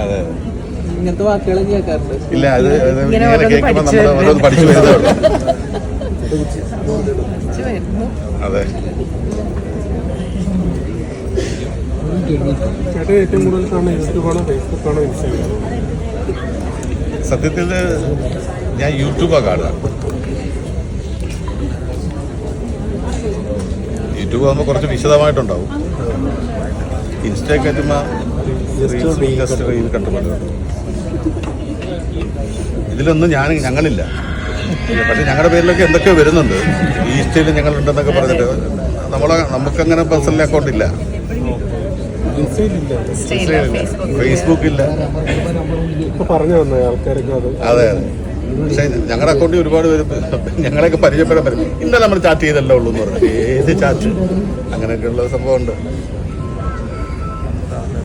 അതെ ഇങ്ങനത്തെ വാക്കുകളൊക്കെ കേൾക്കാറുണ്ട്. ഇല്ല, അത് ഇങ്ങനെ കേൾക്കുമ്പോൾ നമ്മൾ ഓരോന്ന് പഠിച്ചു വരുന്നേ ഉള്ളൂ. അതെ. ഏറ്റവും കൂടുതൽ കാണുന്ന യൂട്യൂബാണോ ഫേസ്ബുക്കാണോ ഇൻസ്റ്റാഗ്രാമോ? സത്യത്തിൽ ഞാൻ യൂട്യൂബാണ് കാണുക. യൂട്യൂബ് ആകുമ്പോൾ കുറച്ച് വിശദമായിട്ടുണ്ടാവും. ഇൻസ്റ്റയൊക്കെ ചുമ്മാ റീൽ കണ്ടുപോലും. ഇതിലൊന്നും ഞങ്ങളില്ല. പക്ഷെ ഞങ്ങളുടെ പേരിലൊക്കെ എന്തൊക്കെയോ വരുന്നുണ്ട്. ഈസ്റ്റയിൽ ഞങ്ങളുണ്ടെന്നൊക്കെ പറഞ്ഞിട്ട് നമുക്കങ്ങനെ പേഴ്സണൽ അക്കൗണ്ട് ഇല്ല. ഫേസ്ബുക്കില്ല. അതെ അതെ. പക്ഷെ ഞങ്ങളുടെ അക്കൗണ്ടിൽ ഒരുപാട് പേര് ഞങ്ങളെയൊക്കെ പരിചയപ്പെടാൻ പറ്റും. ഇന്നലെ നമ്മൾ ചാറ്റ് ചെയ്തല്ലേ ഉള്ളൂ എന്ന് പറഞ്ഞു. ഏത് ചാറ്റ് അങ്ങനെയൊക്കെയുള്ള സംഭവമുണ്ട്.